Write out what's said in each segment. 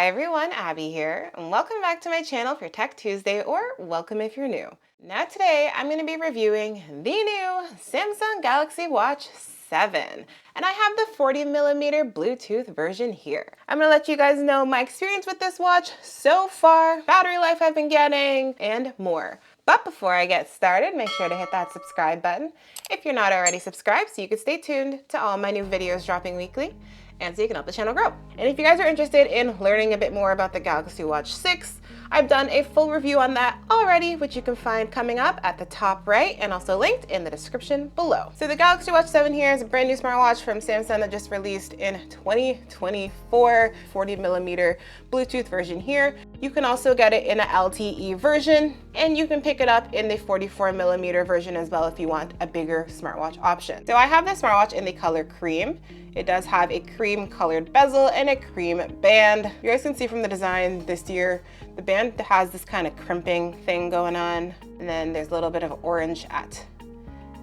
Hi everyone, Abby here, and welcome back to my channel for Tech Tuesday, or welcome if you're new. Now today I'm going to be reviewing the new Samsung Galaxy Watch 7, and I have the 40mm Bluetooth version here. I'm going to let you guys know my experience with this watch so far, battery life I've been getting, and more. But before I get started, make sure to hit that subscribe button if you're not already subscribed so you can stay tuned to all my new videos dropping weekly, and so you can help the channel grow. And if you guys are interested in learning a bit more about the Galaxy Watch 6, I've done a full review on that already, which you can find coming up at the top right and also linked in the description below. So the Galaxy Watch 7 here is a brand new smartwatch from Samsung that just released in 2024, 40mm Bluetooth version here. You can also get it in a LTE version, and you can pick it up in the 44mm version as well if you want a bigger smartwatch option. So I have this smartwatch in the color cream. It does have a cream colored bezel and a cream band. You guys can see from the design this year, the band has this kind of crimping thing going on. And then there's a little bit of orange at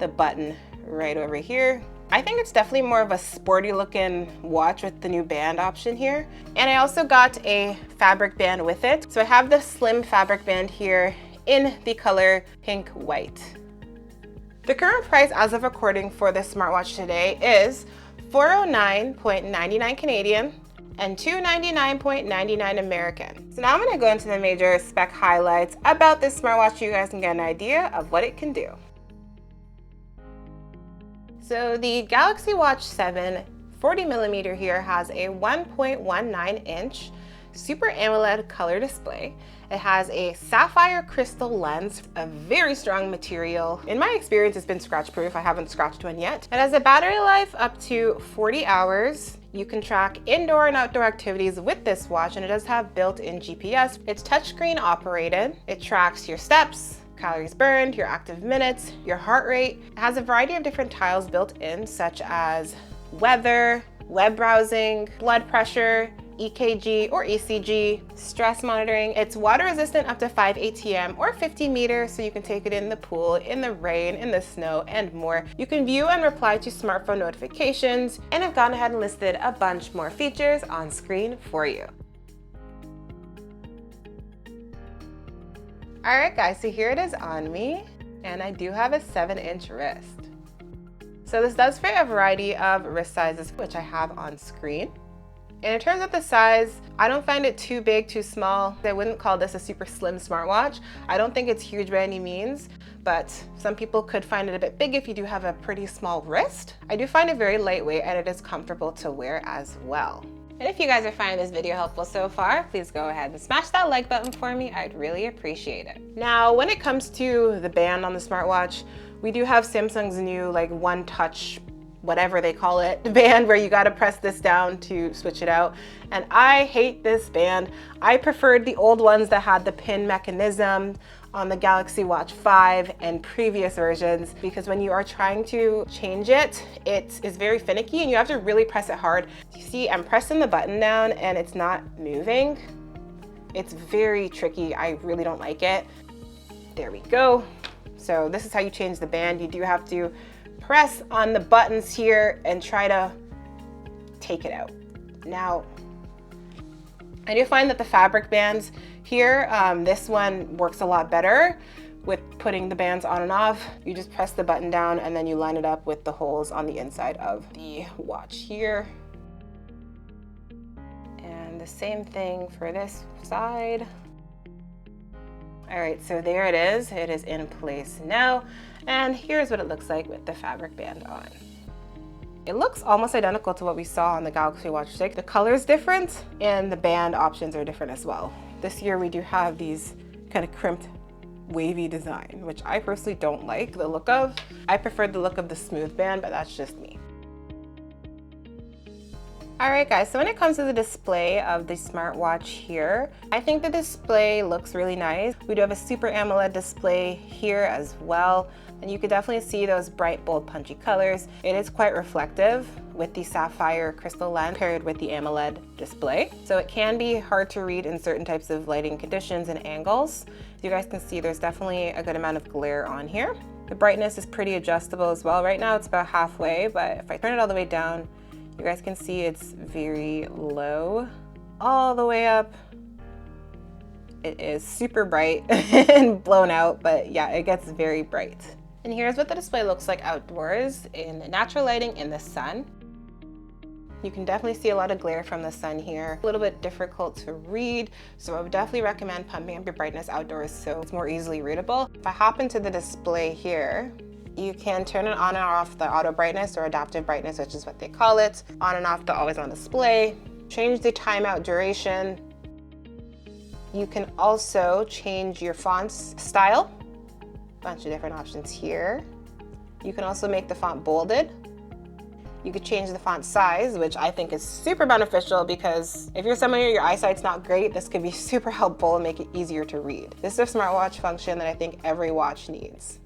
the button right over here. I think it's definitely more of a sporty looking watch with the new band option here. And I also got a fabric band with it. So I have the slim fabric band here in the color pink white. The current price as of recording for this smartwatch today is $409.99 Canadian and $299.99 American. So now I'm going to go into the major spec highlights about this smartwatch so you guys can get an idea of what it can do. So the Galaxy Watch 7 40mm here has a 1.19 inch Super AMOLED color display. It has a sapphire crystal lens, a very strong material. In my experience, it's been scratch proof. I haven't scratched one yet. It has a battery life up to 40 hours. You can track indoor and outdoor activities with this watch, and it does have built-in GPS. It's touchscreen operated. It tracks your steps, calories burned, your active minutes, your heart rate. It has a variety of different tiles built in, such as weather, web browsing, blood pressure, EKG or ECG, stress monitoring. It's water resistant up to 5 ATM or 50 meters, so you can take it in the pool, in the rain, in the snow, and more. You can view and reply to smartphone notifications, and I've gone ahead and listed a bunch more features on screen for you. All right guys, so here it is on me, and I do have a 7-inch wrist. So this does fit a variety of wrist sizes, which I have on screen. And in terms of the size, I don't find it too big, too small. I wouldn't call this a super slim smartwatch. I don't think it's huge by any means, but some people could find it a bit big if you do have a pretty small wrist. I do find it very lightweight, and it is comfortable to wear as well. And if you guys are finding this video helpful so far, please go ahead and smash that like button for me. I'd really appreciate it. Now, when it comes to the band on the smartwatch, we do have Samsung's new one touch, whatever they call it, band where you gotta press this down to switch it out. And I hate this band. I preferred the old ones that had the pin mechanism on the Galaxy Watch 5 and previous versions, because when you are trying to change it, it is very finicky and you have to really press it hard. You see, I'm pressing the button down and it's not moving. It's very tricky. I really don't like it. There we go. So this is how you change the band. You do have to press on the buttons here and try to take it out. Now, I do find that the fabric bands here, this one works a lot better with putting the bands on and off. You just press the button down and then you line it up with the holes on the inside of the watch here. And the same thing for this side. All right, so there it is. It is in place now. And here's what it looks like with the fabric band on. It looks almost identical to what we saw on the Galaxy Watch 6. The color is different and the band options are different as well. This year we do have these kind of crimped, wavy design, which I personally don't like the look of. I prefer the look of the smooth band, but that's just me. All right guys, so when it comes to the display of the smartwatch here, I think the display looks really nice. We do have a Super AMOLED display here as well, and you can definitely see those bright, bold, punchy colors. It is quite reflective with the sapphire crystal lens paired with the AMOLED display. So it can be hard to read in certain types of lighting conditions and angles. You guys can see there's definitely a good amount of glare on here. The brightness is pretty adjustable as well. Right now it's about halfway, but if I turn it all the way down, you guys can see it's very low. all the way up. It is super bright and blown out, but yeah, it gets very bright. And here's what the display looks like outdoors in natural lighting in the sun. You can definitely see a lot of glare from the sun here. A little bit difficult to read, so I would definitely recommend pumping up your brightness outdoors so it's more easily readable. If I hop into the display here, you can turn it on and off the auto brightness or adaptive brightness, which is what they call it. On and off the always on display. Change the timeout duration. You can also change your font style. Bunch of different options here. You can also make the font bolded. You could change the font size, which I think is super beneficial because if you're someone your eyesight's not great, this could be super helpful and make it easier to read. This is a smartwatch function that I think every watch needs.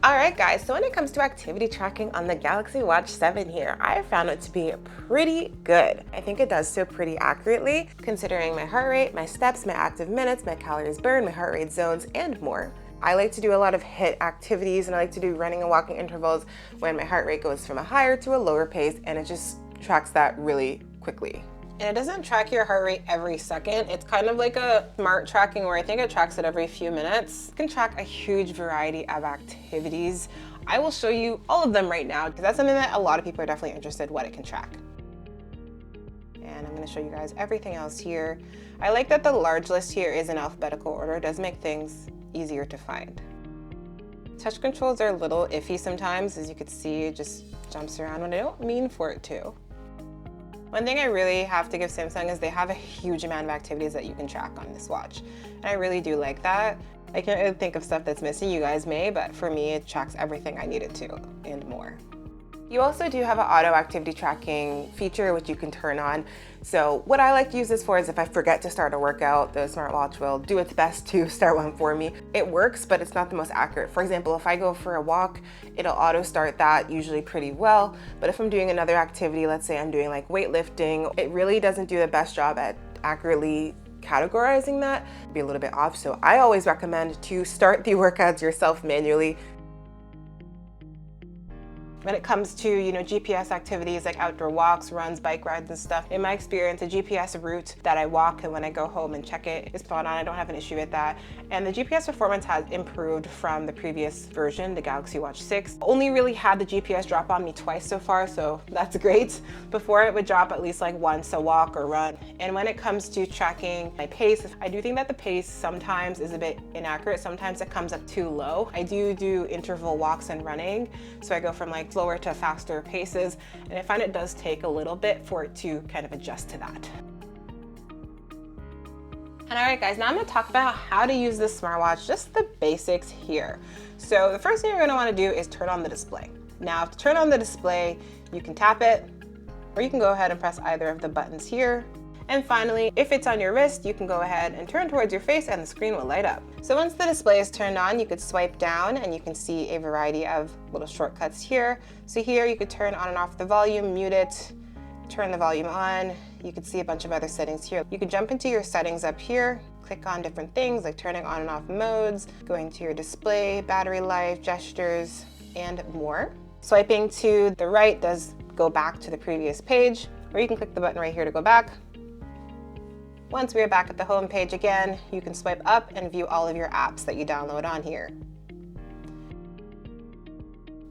All right, guys, so when it comes to activity tracking on the Galaxy Watch 7 here, I have found it to be pretty good. I think it does so pretty accurately, considering my heart rate, my steps, my active minutes, my calories burned, my heart rate zones, and more. I like to do a lot of HIIT activities, and I like to do running and walking intervals when my heart rate goes from a higher to a lower pace, and it just tracks that really quickly. And it doesn't track your heart rate every second. It's kind of like a smart tracking where I think it tracks it every few minutes. It can track a huge variety of activities. I will show you all of them right now because that's something that a lot of people are definitely interested in what it can track. And I'm going to show you guys everything else here. I like that the large list here is in alphabetical order. It does make things easier to find. Touch controls are a little iffy sometimes. As you can see, it just jumps around when I don't mean for it to. One thing I really have to give Samsung is they have a huge amount of activities that you can track on this watch. And I really do like that. I can't really think of stuff that's missing, you guys may, but for me, it tracks everything I need it to and more. You also do have an auto activity tracking feature, which you can turn on. So what I like to use this for is if I forget to start a workout, the smartwatch will do its best to start one for me. It works, but it's not the most accurate. For example, if I go for a walk, it'll auto start that usually pretty well. But if I'm doing another activity, let's say I'm doing like weightlifting, it really doesn't do the best job at accurately categorizing that. It'd be a little bit off. So I always recommend to start the workouts yourself manually. When it comes to, GPS activities like outdoor walks, runs, bike rides and stuff, in my experience, a GPS route that I walk and when I go home and check it is spot on. I don't have an issue with that. And the GPS performance has improved from the previous version, the Galaxy Watch 6. Only really had the GPS drop on me twice so far, so that's great. Before it would drop at least like once a walk or run. And when it comes to tracking my pace, I do think that the pace sometimes is a bit inaccurate. Sometimes it comes up too low. I do interval walks and running, so I go from like slower to faster paces, and I find it does take a little bit for it to kind of adjust to that. And all right guys, now I'm going to talk about how to use this smartwatch, just the basics here. So the first thing you're going to want to do is turn on the display. Now to turn on the display, you can tap it, or you can go ahead and press either of the buttons here. And finally, if it's on your wrist, you can go ahead and turn towards your face and the screen will light up. So once the display is turned on, you could swipe down and you can see a variety of little shortcuts here. So here you could turn on and off the volume, mute it, turn the volume on. You could see a bunch of other settings here. You could jump into your settings up here, click on different things like turning on and off modes, going to your display, battery life, gestures, and more. Swiping to the right does go back to the previous page, or you can click the button right here to go back. Once we are back at the home page again, you can swipe up and view all of your apps that you download on here.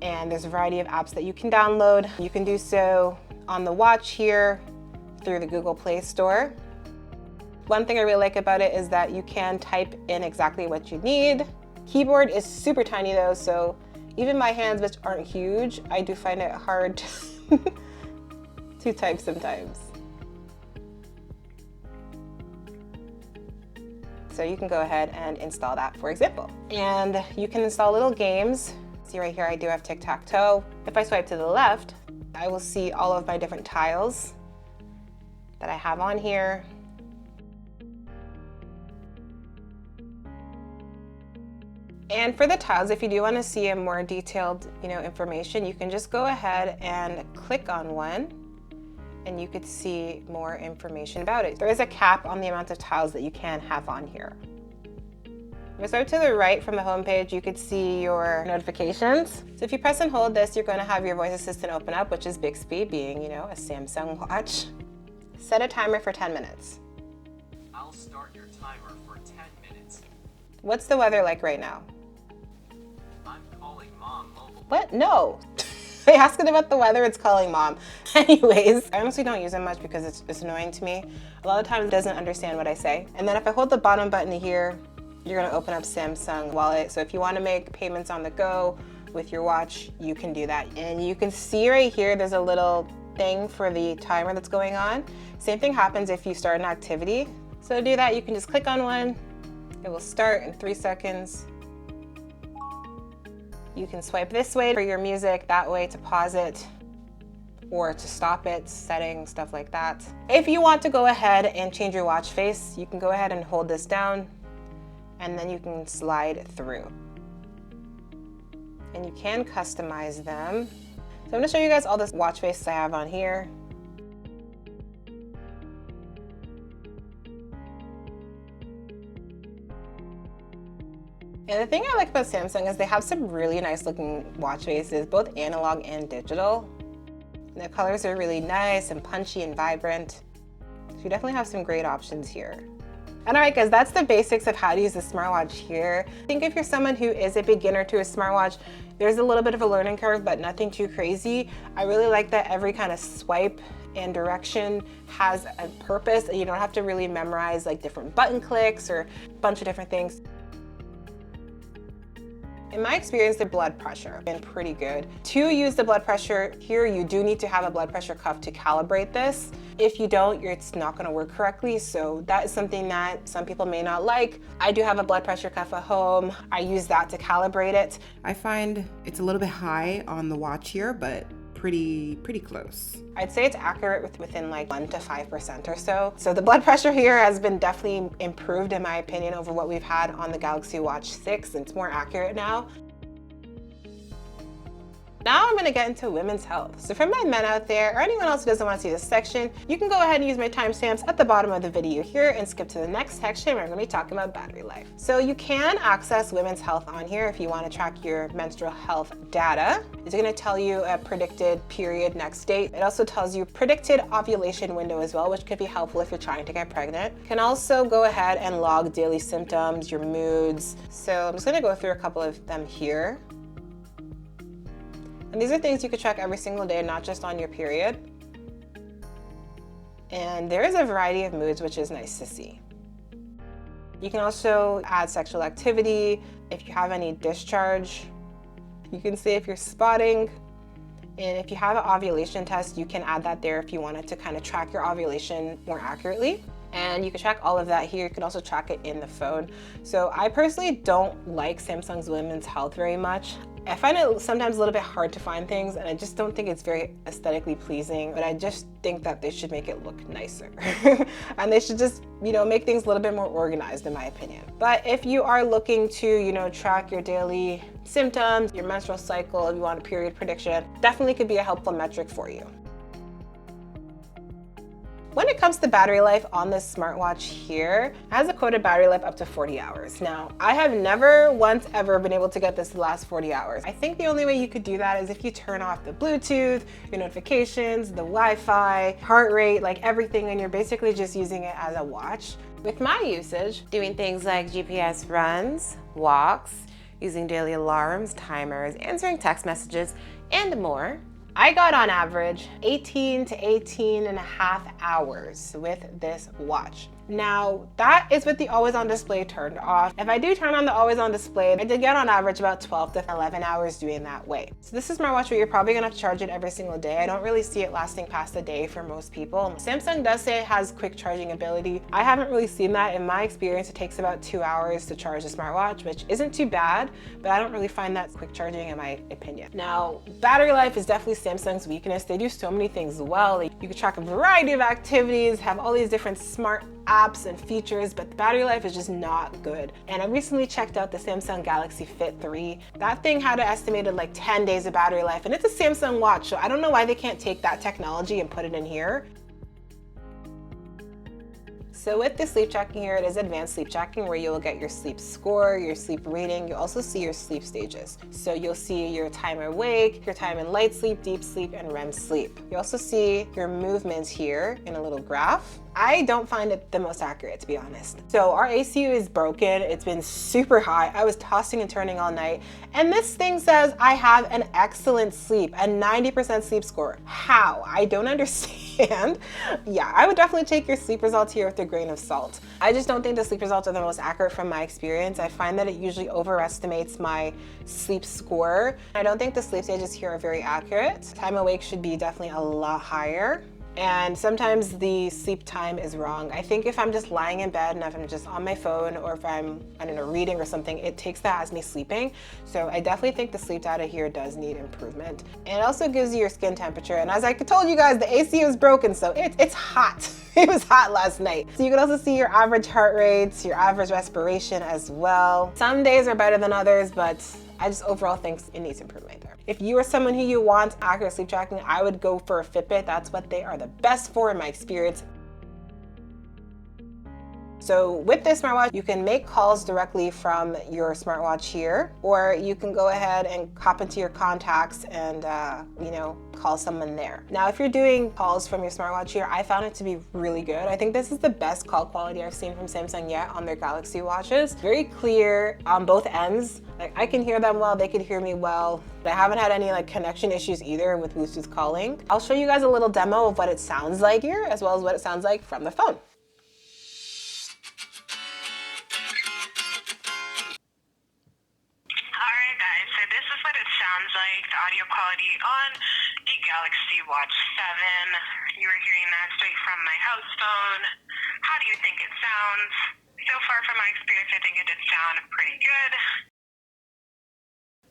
And there's a variety of apps that you can download. You can do so on the watch here through the Google Play Store. One thing I really like about it is that you can type in exactly what you need. Keyboard is super tiny though, so even my hands, which aren't huge, I do find it hard to type sometimes. So you can go ahead and install that, for example. And you can install little games. See right here, I do have tic-tac-toe. If I swipe to the left, I will see all of my different tiles that I have on here. And for the tiles, if you do want to see a more detailed, information, you can just go ahead and click on one and you could see more information about it. There is a cap on the amount of tiles that you can have on here. If I swipe to the right from the home page, you could see your notifications. So if you press and hold this, you're going to have your voice assistant open up, which is Bixby, being, you know, a Samsung watch. Set a timer for 10 minutes. I'll start your timer for 10 minutes. What's the weather like right now? I'm calling Mom mobile. What? No. I asked it about the weather, it's calling Mom. Anyways, I honestly don't use it much because it's annoying to me. A lot of times it doesn't understand what I say. And then if I hold the bottom button here, you're gonna open up Samsung Wallet. So if you wanna make payments on the go with your watch, you can do that. And you can see right here, there's a little thing for the timer that's going on. Same thing happens if you start an activity. So to do that, you can just click on one. It will start in 3 seconds. You can swipe this way for your music, that way to pause it or to stop it, settings, stuff like that. If you want to go ahead and change your watch face, you can go ahead and hold this down and then you can slide through. And you can customize them. So I'm gonna show you guys all the watch faces I have on here. And the thing I like about Samsung is they have some really nice looking watch faces, both analog and digital. And the colors are really nice and punchy and vibrant. So you definitely have some great options here. And all right guys, that's the basics of how to use the smartwatch here. I think if you're someone who is a beginner to a smartwatch, there's a little bit of a learning curve, but nothing too crazy. I really like that every kind of swipe and direction has a purpose and you don't have to really memorize like different button clicks or a bunch of different things. In my experience, the blood pressure has been pretty good. To use the blood pressure here, you do need to have a blood pressure cuff to calibrate this. If you don't, it's not gonna work correctly. So that is something that some people may not like. I do have a blood pressure cuff at home. I use that to calibrate it. I find it's a little bit high on the watch here, but pretty close. I'd say it's accurate within like 1 to 5% or so. So the blood pressure here has been definitely improved in my opinion over what we've had on the Galaxy Watch 6. It's more accurate now. Now I'm gonna get into women's health. So for my men out there, or anyone else who doesn't want to see this section, you can go ahead and use my timestamps at the bottom of the video here and skip to the next section where I'm gonna be talking about battery life. So you can access women's health on here if you want to track your menstrual health data. It's gonna tell you a predicted period next date. It also tells you predicted ovulation window as well, which could be helpful if you're trying to get pregnant. You can also go ahead and log daily symptoms, your moods. So I'm just gonna go through a couple of them here. And these are things you could track every single day, not just on your period. And there is a variety of moods, which is nice to see. You can also add sexual activity, if you have any discharge. You can see if you're spotting. And if you have an ovulation test, you can add that there if you wanted to kind of track your ovulation more accurately. And you can track all of that here. You can also track it in the phone. So I personally don't like Samsung's women's health very much. I find it sometimes a little bit hard to find things and I just don't think it's very aesthetically pleasing, but I just think that they should make it look nicer. And they should just, you know, make things a little bit more organized in my opinion. But if you are looking to, you know, track your daily symptoms, your menstrual cycle, if you want a period prediction, definitely could be a helpful metric for you. When it comes to battery life on this smartwatch here, it has a quoted battery life up to 40 hours. Now, I have never once ever been able to get this to last 40 hours. I think the only way you could do that is if you turn off the Bluetooth, your notifications, the Wi-Fi, heart rate, like everything, and you're basically just using it as a watch. With my usage, doing things like GPS runs, walks, using daily alarms, timers, answering text messages, and more, I got on average 18 to 18 and a half hours with this watch. Now, that is with the always on display turned off. If I do turn on the always on display, I did get on average about 12 to 11 hours doing that way. So this is my watch where you're probably gonna have to charge it every single day. I don't really see it lasting past a day for most people. Samsung does say it has quick charging ability. I haven't really seen that. In my experience, it takes about 2 hours to charge a smartwatch, which isn't too bad, but I don't really find that quick charging in my opinion. Now, battery life is definitely Samsung's weakness. They do so many things well. You can track a variety of activities, have all these different smart apps and features, but the battery life is just not good. And I recently checked out the Samsung Galaxy Fit 3. That thing had an estimated like 10 days of battery life, and it's a Samsung watch, so I don't know why they can't take that technology and put it in here. So with the sleep tracking here, it is advanced sleep tracking where you'll get your sleep score, your sleep rating. You'll also see your sleep stages. So you'll see your time awake, your time in light sleep, deep sleep, and REM sleep. You also see your movements here in a little graph. I don't find it the most accurate, to be honest. So our ACU is broken. It's been super high. I was tossing and turning all night. And this thing says I have an excellent sleep, a 90% sleep score. How? I don't understand. Yeah, I would definitely take your sleep results here with a grain of salt. I just don't think the sleep results are the most accurate from my experience. I find that it usually overestimates my sleep score. I don't think the sleep stages here are very accurate. Time awake should be definitely a lot higher. And sometimes the sleep time is wrong. I think if I'm just lying in bed and if I'm just on my phone or if I'm, I don't know, reading or something, it takes that as me sleeping. So I definitely think the sleep data here does need improvement. And it also gives you your skin temperature. And as I told you guys, the ACU is broken, so it's hot. It was hot last night. So you can also see your average heart rates, your average respiration as well. Some days are better than others, but I just overall think it needs improvement there. If you are someone who you want accurate sleep tracking, I would go for a Fitbit. That's what they are the best for in my experience. So with this smartwatch, you can make calls directly from your smartwatch here, or you can go ahead and hop into your contacts and, call someone there. Now, if you're doing calls from your smartwatch here, I found it to be really good. I think this is the best call quality I've seen from Samsung yet on their Galaxy watches. Very clear on both ends. Like I can hear them well, they can hear me well. I haven't had any connection issues either with Bluetooth calling. I'll show you guys a little demo of what it sounds like here, as well as what it sounds like from the phone. Sounds like the audio quality on the Galaxy Watch 7. You were hearing that straight from my house phone. How do you think it sounds? So far from my experience, I think it did sound pretty good.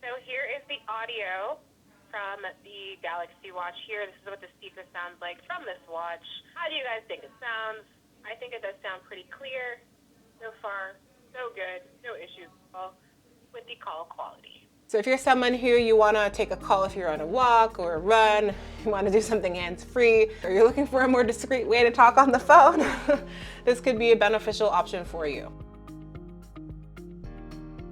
So here is the audio from the Galaxy Watch here. This is what the speaker sounds like from this watch. How do you guys think it sounds? I think it does sound pretty clear. So far, so good. No issues at all with the call quality. So if you're someone who you want to take a call if you're on a walk or a run, you want to do something hands-free, or you're looking for a more discreet way to talk on the phone, this could be a beneficial option for you.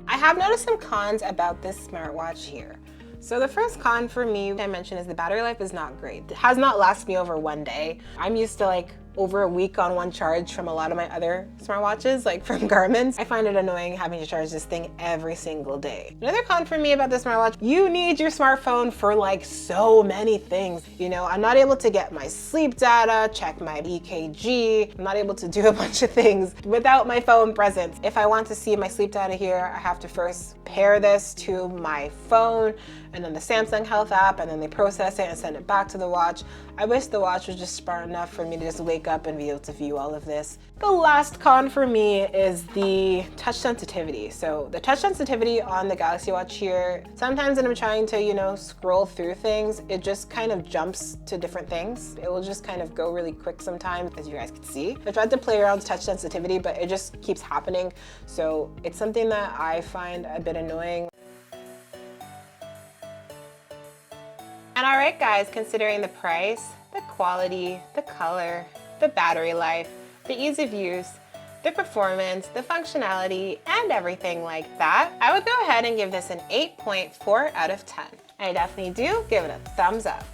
I have noticed some cons about this smartwatch here. So the first con for me I mentioned is the battery life is not great. It has not lasted me over one day. I'm used to over a week on one charge from a lot of my other smartwatches, like from Garmin's. I find it annoying having to charge this thing every single day. Another con for me about this smartwatch, you need your smartphone for so many things. I'm not able to get my sleep data, check my EKG. I'm not able to do a bunch of things without my phone present. If I want to see my sleep data here, I have to first pair this to my phone and then the Samsung Health app, and then they process it and send it back to the watch. I wish the watch was just smart enough for me to just wake up and be able to view all of this. The last con for me is the touch sensitivity. So the touch sensitivity on the Galaxy Watch here, sometimes when I'm trying to, scroll through things, it just kind of jumps to different things. It will just kind of go really quick sometimes, as you guys can see. I tried to play around with touch sensitivity, but it just keeps happening. So it's something that I find a bit annoying. And all right, guys, considering the price, the quality, the color, the battery life, the ease of use, the performance, the functionality, and everything like that, I would go ahead and give this an 8.4 out of 10. I definitely do give it a thumbs up.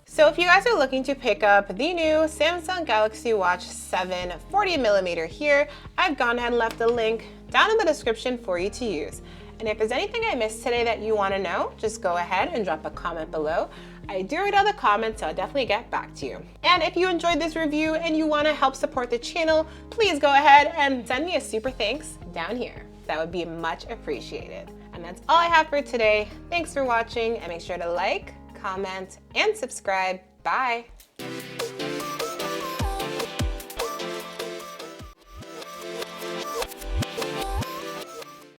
So if you guys are looking to pick up the new Samsung Galaxy Watch 7 40mm here, I've gone ahead and left the link down in the description for you to use. And if there's anything I missed today that you want to know, just go ahead and drop a comment below. I do read all the comments, so I'll definitely get back to you. And if you enjoyed this review and you want to help support the channel, please go ahead and send me a super thanks down here. That would be much appreciated. And that's all I have for today. Thanks for watching, and make sure to like, comment, and subscribe. Bye.